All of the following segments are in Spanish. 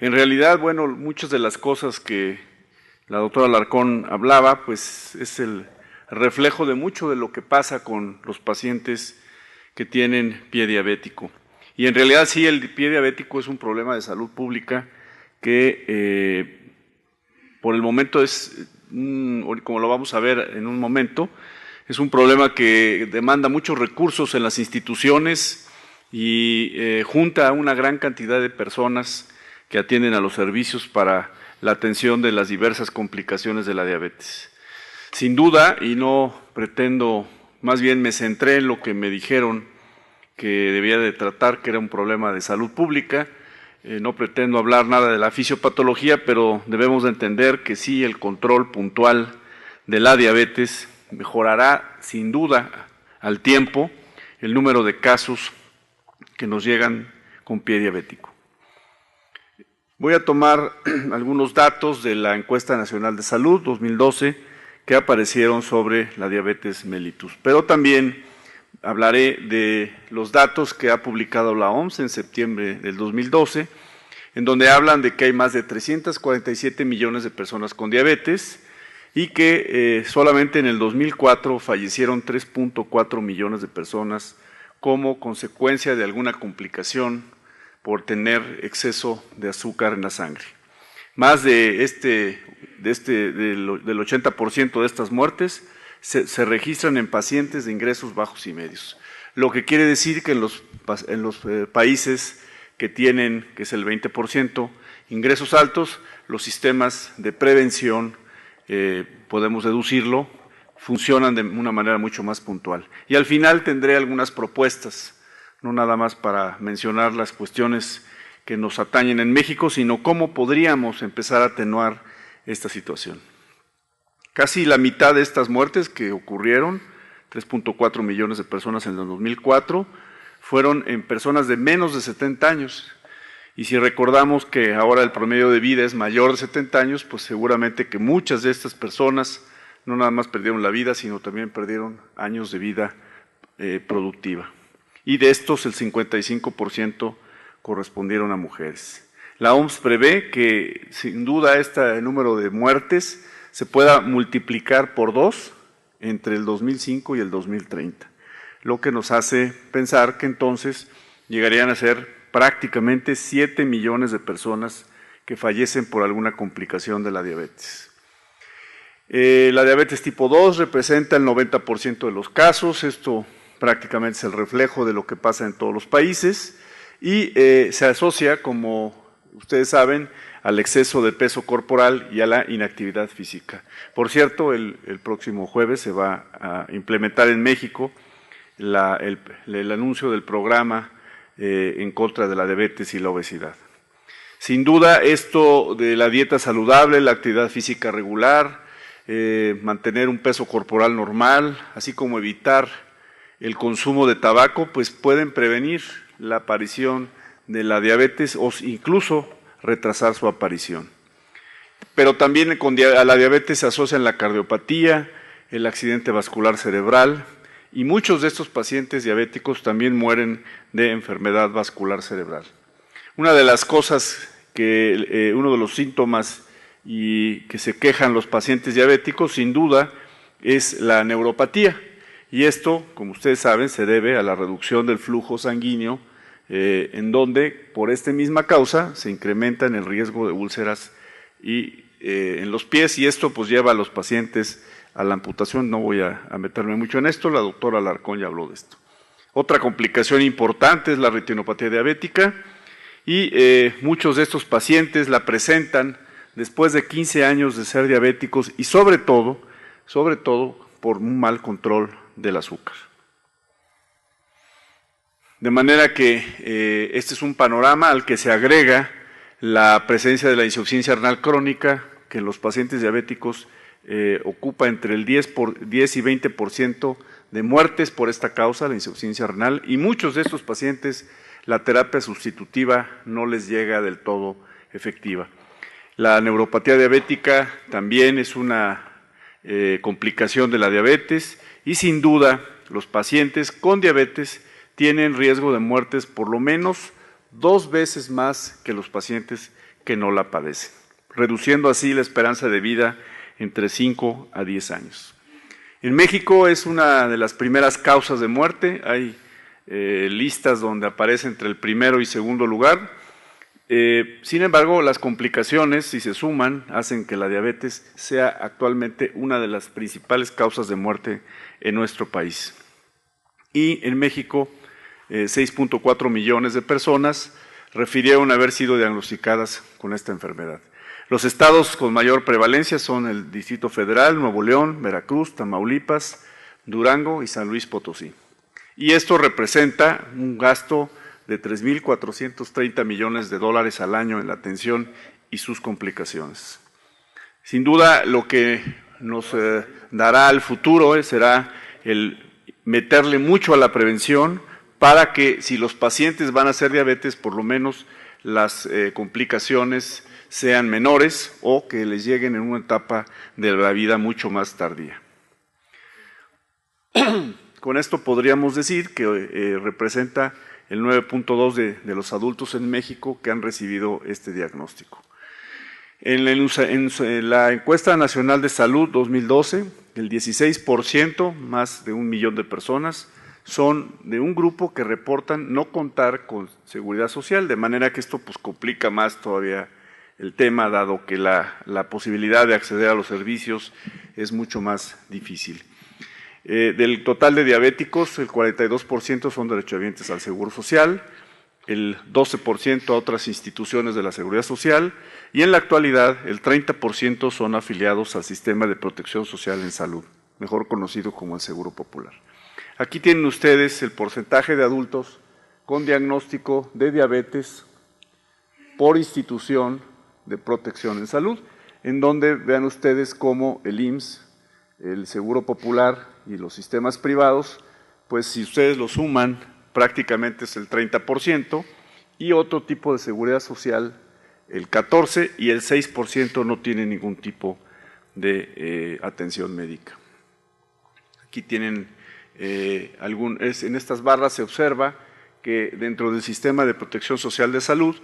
En realidad, bueno, muchas de las cosas que la doctora Alarcón hablaba, pues es el reflejo de mucho de lo que pasa con los pacientes que tienen pie diabético. Y en realidad sí, el pie diabético es un problema de salud pública que por el momento es, como lo vamos a ver en un momento, es un problema que demanda muchos recursos en las instituciones y junta a una gran cantidad de personas que atienden a los servicios para la atención de las diversas complicaciones de la diabetes. Sin duda, y no pretendo, más bien me centré en lo que me dijeron que debía de tratar, que era un problema de salud pública. No pretendo hablar nada de la fisiopatología, pero debemos de entender que sí, el control puntual de la diabetes mejorará sin duda al tiempo el número de casos que nos llegan con pie diabético. Voy a tomar algunos datos de la Encuesta Nacional de Salud 2012 que aparecieron sobre la diabetes mellitus, pero también hablaré de los datos que ha publicado la OMS en septiembre del 2012, en donde hablan de que hay más de 347 millones de personas con diabetes y que solamente en el 2004 fallecieron 3.4 millones de personas como consecuencia de alguna complicación por tener exceso de azúcar en la sangre. Más del 80% de estas muertes se registran en pacientes de ingresos bajos y medios, lo que quiere decir que en los países que tienen, que es el 20%, ingresos altos, los sistemas de prevención, podemos deducirlo, funcionan de una manera mucho más puntual. Y al final tendré algunas propuestas, no nada más para mencionar las cuestiones que nos atañen en México, sino cómo podríamos empezar a atenuar esta situación. Casi la mitad de estas muertes que ocurrieron, 3.4 millones de personas en el 2004, fueron en personas de menos de 70 años. Y si recordamos que ahora el promedio de vida es mayor de 70 años, pues seguramente que muchas de estas personas no nada más perdieron la vida, sino también perdieron años de vida productiva. Y de estos el 55% correspondieron a mujeres. La OMS prevé que sin duda este número de muertes se pueda multiplicar por 2 entre el 2005 y el 2030, lo que nos hace pensar que entonces llegarían a ser prácticamente 7 millones de personas que fallecen por alguna complicación de la diabetes. La diabetes tipo 2 representa el 90% de los casos, esto prácticamente es el reflejo de lo que pasa en todos los países y se asocia, como ustedes saben, al exceso de peso corporal y a la inactividad física. Por cierto, el próximo jueves se va a implementar en México el anuncio del programa en contra de la diabetes y la obesidad. Sin duda, esto de la dieta saludable, la actividad física regular, mantener un peso corporal normal, así como evitar el consumo de tabaco, pues pueden prevenir la aparición de la diabetes o incluso retrasar su aparición. Pero también a la diabetes se asocian la cardiopatía, el accidente vascular cerebral y muchos de estos pacientes diabéticos también mueren de enfermedad vascular cerebral. Una de las cosas que, uno de los síntomas y que se quejan los pacientes diabéticos, sin duda, es la neuropatía. Y esto, como ustedes saben, se debe a la reducción del flujo sanguíneo, en donde, por esta misma causa, se incrementa en el riesgo de úlceras en los pies, y esto pues lleva a los pacientes a la amputación. No voy a meterme mucho en esto, la doctora Alarcón ya habló de esto. Otra complicación importante es la retinopatía diabética, y muchos de estos pacientes la presentan después de 15 años de ser diabéticos y sobre todo por un mal control del azúcar. De manera que este es un panorama al que se agrega la presencia de la insuficiencia renal crónica, que en los pacientes diabéticos ocupa entre el 10 y 20% de muertes por esta causa, la insuficiencia renal, y muchos de estos pacientes la terapia sustitutiva no les llega del todo efectiva. La neuropatía diabética también es una complicación de la diabetes y sin duda los pacientes con diabetes tienen riesgo de muertes por lo menos 2 veces más que los pacientes que no la padecen, reduciendo así la esperanza de vida entre 5 a 10 años. En México es una de las primeras causas de muerte, hay listas donde aparece entre el primero y segundo lugar. Sin embargo, las complicaciones, si se suman, hacen que la diabetes sea actualmente una de las principales causas de muerte en nuestro país. Y en México, 6.4 millones de personas refirieron haber sido diagnosticadas con esta enfermedad. Los estados con mayor prevalencia son el Distrito Federal, Nuevo León, Veracruz, Tamaulipas, Durango y San Luis Potosí. Y esto representa un gasto de 3.430 millones de dólares al año en la atención y sus complicaciones. Sin duda, lo que nos dará al futuro será el meterle mucho a la prevención para que, si los pacientes van a hacer diabetes, por lo menos las complicaciones sean menores o que les lleguen en una etapa de la vida mucho más tardía. Con esto podríamos decir que representa el 9.2% de los adultos en México que han recibido este diagnóstico. En la encuesta nacional de salud 2012, el 16%, más de 1 millón de personas, son de un grupo que reportan no contar con seguridad social, de manera que esto pues complica más todavía el tema, dado que la posibilidad de acceder a los servicios es mucho más difícil. Del total de diabéticos, el 42% son derechohabientes al Seguro Social, el 12% a otras instituciones de la Seguridad Social y en la actualidad el 30% son afiliados al Sistema de Protección Social en Salud, mejor conocido como el Seguro Popular. Aquí tienen ustedes el porcentaje de adultos con diagnóstico de diabetes por institución de protección en salud, en donde vean ustedes cómo el IMSS, el Seguro Popular y los sistemas privados, pues si ustedes lo suman, prácticamente es el 30%, y otro tipo de seguridad social, el 14%, y el 6% no tiene ningún tipo de atención médica. Aquí tienen, en estas barras se observa que dentro del sistema de protección social de salud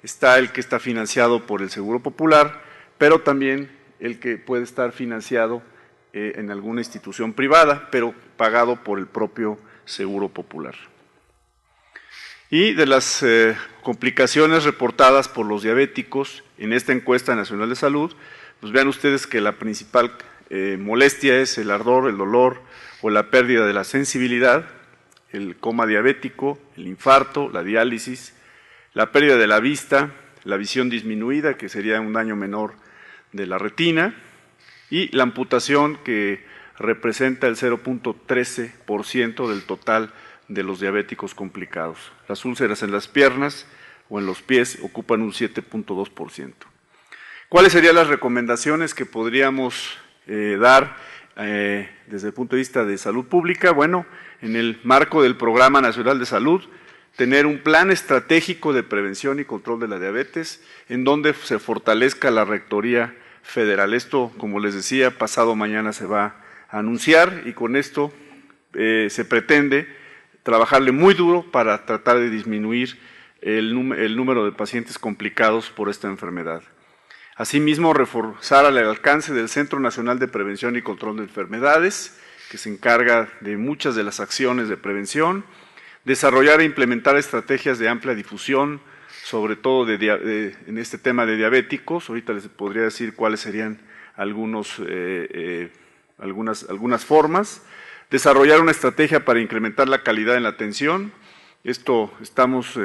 está el que está financiado por el Seguro Popular, pero también el que puede estar financiado en alguna institución privada, pero pagado por el propio Seguro Popular. Y de las complicaciones reportadas por los diabéticos en esta encuesta nacional de salud, pues vean ustedes que la principal molestia es el ardor, el dolor o la pérdida de la sensibilidad, el coma diabético, el infarto, la diálisis, la pérdida de la vista, la visión disminuida, que sería un daño menor de la retina, y la amputación, que representa el 0.13% del total de los diabéticos complicados. Las úlceras en las piernas o en los pies ocupan un 7.2%. ¿Cuáles serían las recomendaciones que podríamos dar desde el punto de vista de salud pública? Bueno, en el marco del Programa Nacional de Salud, tener un plan estratégico de prevención y control de la diabetes, en donde se fortalezca la Rectoría Federal. Esto, como les decía, pasado mañana se va a anunciar, y con esto se pretende trabajarle muy duro para tratar de disminuir el número de pacientes complicados por esta enfermedad. Asimismo, reforzar el alcance del Centro Nacional de Prevención y Control de Enfermedades, que se encarga de muchas de las acciones de prevención, desarrollar e implementar estrategias de amplia difusión, sobre todo en este tema de diabéticos. Ahorita les podría decir cuáles serían algunas formas. Desarrollar una estrategia para incrementar la calidad en la atención. Esto estamos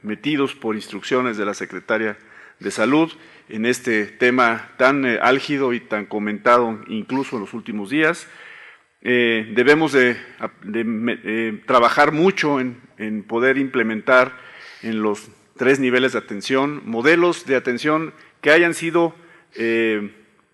metidos por instrucciones de la Secretaria de Salud en este tema tan álgido y tan comentado incluso en los últimos días. Debemos de trabajar mucho en poder implementar en los 3 niveles de atención modelos de atención que hayan sido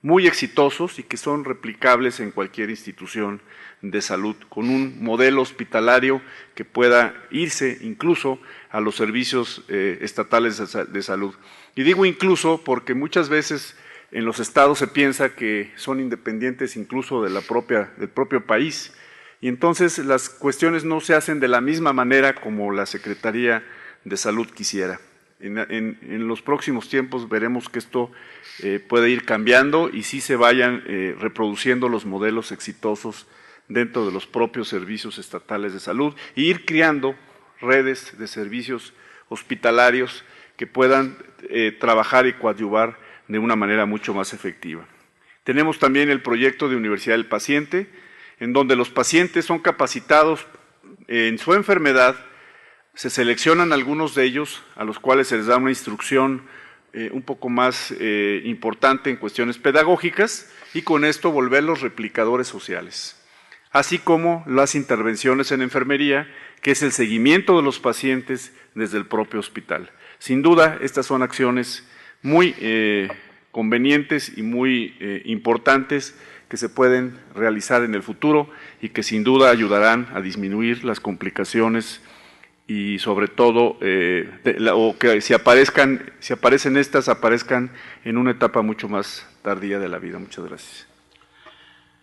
muy exitosos y que son replicables en cualquier institución de salud, con un modelo hospitalario que pueda irse incluso a los servicios estatales de salud. Y digo incluso porque muchas veces en los estados se piensa que son independientes incluso del propio país, y entonces las cuestiones no se hacen de la misma manera como la Secretaría de Salud quisiera. En los próximos tiempos veremos que esto puede ir cambiando y sí se vayan reproduciendo los modelos exitosos dentro de los propios servicios estatales de salud e ir creando redes de servicios hospitalarios que puedan trabajar y coadyuvar de una manera mucho más efectiva. Tenemos también el proyecto de Universidad del Paciente, en donde los pacientes son capacitados en su enfermedad, se seleccionan algunos de ellos a los cuales se les da una instrucción un poco más importante en cuestiones pedagógicas y con esto volverlos replicadores sociales, así como las intervenciones en enfermería, que es el seguimiento de los pacientes desde el propio hospital. Sin duda, estas son acciones muy convenientes y muy importantes que se pueden realizar en el futuro y que sin duda ayudarán a disminuir las complicaciones y sobre todo o que si aparecen estas, aparezcan en una etapa mucho más tardía de la vida. Muchas gracias.